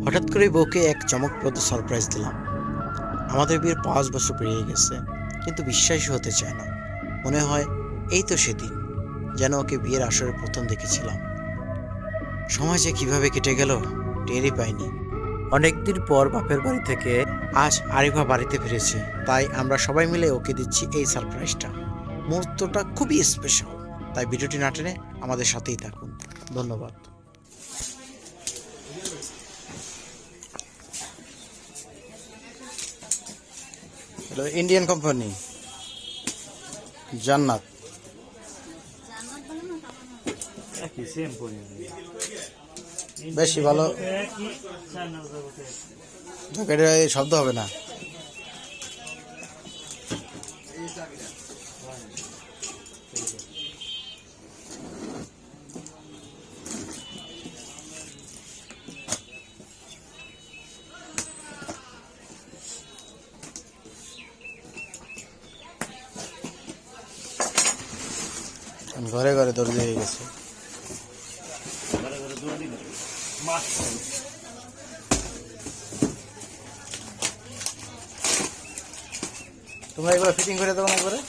হঠাৎ করে বউকে এক চমকপ্রদ সারপ্রাইজ দিলাম। আমাদের বিয়ের 5 বছর পেরিয়ে গেছে, কিন্তু বিশ্বাসই হতে চায় না। মনে হয় এই তো সেদিন, যেন ওকে বিয়ের আসরে প্রথম দেখেছিলাম। সময় যে কিভাবে কেটে গেল টেরই পাইনি। অনেকদিন পর বাপের বাড়ি থেকে আজ আরিফা বাড়িতে ফিরেছে, তাই আমরা সবাই মিলে ওকে দিচ্ছি এই সারপ্রাইজটা। মুহূর্তটা খুবই স্পেশাল, তাই ভিডিওটি না টেনে আমাদের সাথেই থাকুন। ধন্যবাদ। হ্যালো, ইন্ডিয়ান কোম্পানি জান্নাত। বেশি ভালো, জ্যাকেটের এই শব্দ হবে না। ঘরে ঘরে দর্জি হয়ে গেছে। তোমরা এগুলো ফিটিং করে দেবো না করে?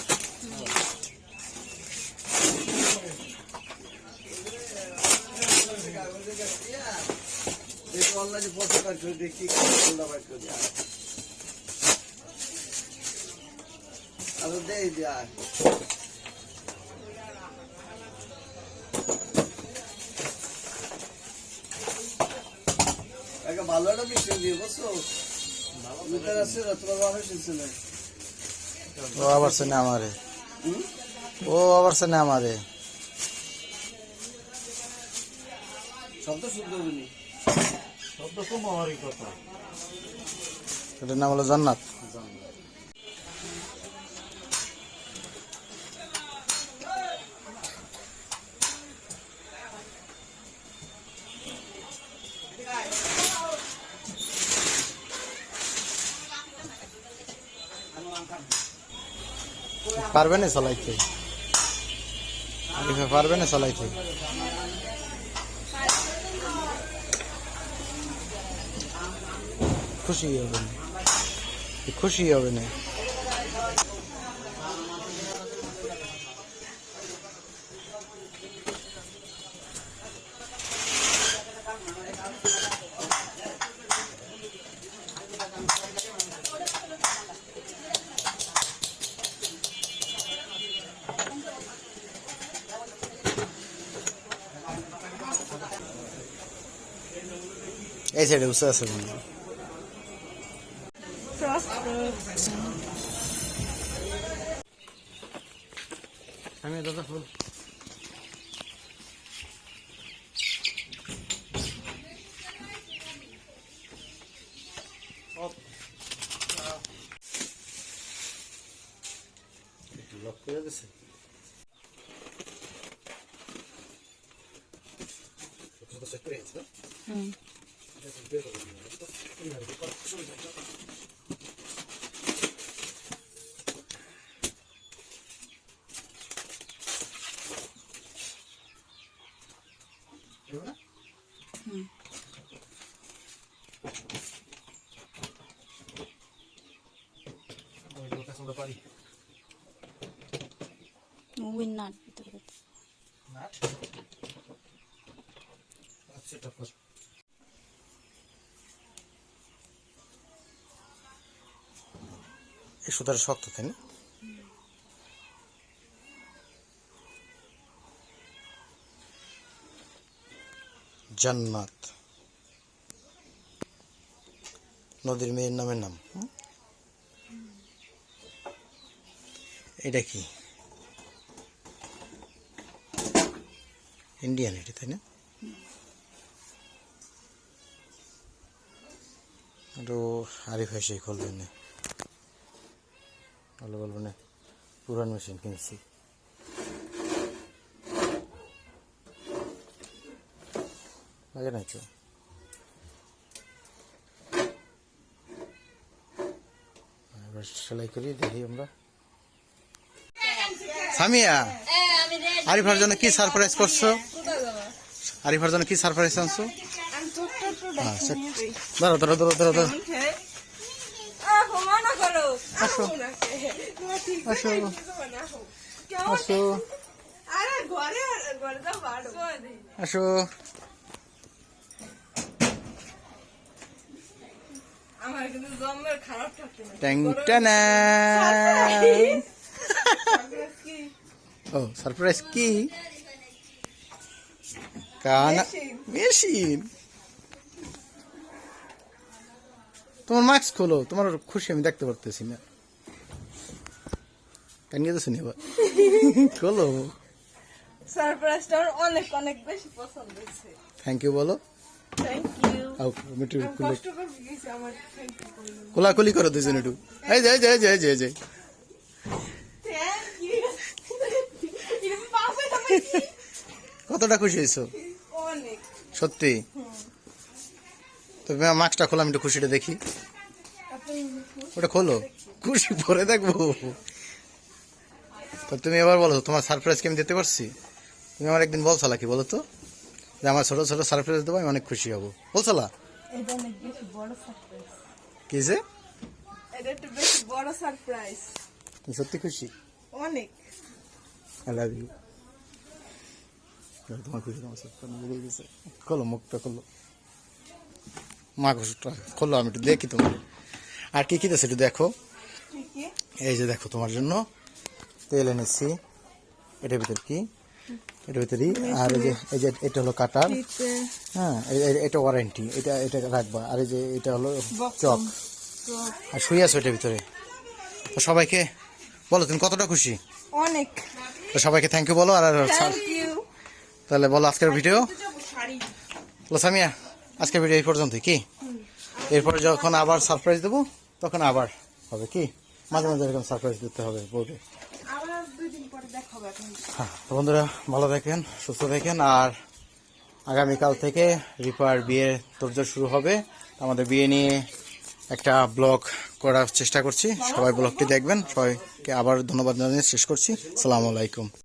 ভালো একটা মিশিয়ে দিয়ে বসো আছে তোমার বাবা এসেছিল। ও আবার সেনে আমারে, ও আবার সেনে আমারে। শব্দ শুদ্ধ হবেনি, শব্দ কম হওয়ারই কথা। এটার নাম হলো জান্নাত। পারবে না চালাইতে, আরিফা পারবে না চালাইতে। খুশি হবে না, খুশি হবে না। এই সাইডে বসে আছে বন্ধু। আমি দাদা ফুল লক করে দিছে। Winner. এই সুতাটা শক্ত, তাই না? জান্নাত নদীর মেয়ের নামের নাম। এটা কি ইন্ডিয়ান? এটা তাই না? একটু আরিফ এসে খুলবেন না, ভালো বলবো না। পুরান মেশিন কিনছি। লাগে না তো। এবার সেলাই করি, দেখি আমরা। সামিয়া, আরিফার জন্য কি সারপ্রাইজ করছো? আরিফার জন্য কি সারপ্রাইজ আনছো? আচ্ছা ধরো ধরো ধরো ধরো ধরো আসো আসো আসো আসো আমার কিন্তু জম্মের খারাপ থাকতে না ট্যাং টানা ও সারপ্রাইজ কি কানা মেশিন তোমার মাস্ক খোলো তোমার খুশি আমি দেখতে পারতেছি না কেন গেছো নি এবার খোলো সারপ্রাইজটা আমার অনেক অনেক বেশি পছন্দ হয়েছে থ্যাংক ইউ বলো থ্যাংক ইউ আও মিটু খুলে কষ্ট করে গেছি আমার থ্যাংক ইউ বললাম কোলাকুলি করো দুজন একটু এই যে এই যে এই যে এই যে থ্যাংক ইউ এটা পাবে না বেশি কতটা খুশি হয়েছো অনেক সত্যি তবে মাস্কটা খোলা আমি একটু খুশিটা দেখি আপনি ওটা খোলো খুশি পরে দেখবো তো তুমি এবার বলো তোমার সারপ্রাইজ কি আমি দিতে পারছি তুমি আমার একদিন বলছালা কি বলো তো যে আমার ছোট ছোট সারপ্রাইজ দেবো আমি অনেক খুশি হবো বলছালা এটা অনেক বেশি বড় সারপ্রাইজ কি যে এটা একটু বেশি বড় সারপ্রাইজ তুমি সত্যি খুশি অনেক আই লাভ ইউ তোমার খুশি তোমার সারপ্রাইজ বেরিয়ে গেছে খোলো মুখটা খোলো মা খুশিটা খোলো আমি একটু দেখি তোমার আর কি কি দিয়েছে একটু দেখো ঠিকই এই যে দেখো তোমার জন্য তেল এনেছি এটার ভিতর কি এটার ভিতরই আর এই যে এটা হলো কাটার দিতে হ্যাঁ এটা ওয়ারেন্টি এটা এটা রাখবা আর এই যে এটা হলো Box. চক আর শুয়ে আছো এটার ভিতরে তো সবাইকে বলো তুমি কতটা খুশি অনেক তো সবাইকে থ্যাংক ইউ বলো আর থ্যাংক ইউ তাহলে বলো আজকের ভিডিও শাড়ি বলো সামিয়া আজকের ভিডিও এই পর্যন্ত কি এরপরে যখন আবার সারপ্রাইজ দেবো তখন আবার হবে কি মাঝে মাঝে এরকম সারপ্রাইজ দিতে হবে বলবে আবার 2 দিন পরে দেখা হবে এখন হ্যাঁ তো বন্ধুরা ভালো থাকেন সুস্থ থাকেন আর আগামীকাল থেকে রিপার বিয়ের তোড়জোড় শুরু হবে আমাদের বিয়ে নিয়ে একটা ব্লগ করার চেষ্টা করছি সবাই ব্লগটি দেখবেন সবাইকে আবার ধন্যবাদ জানিয়ে শেষ করছি আসসালামু আলাইকুম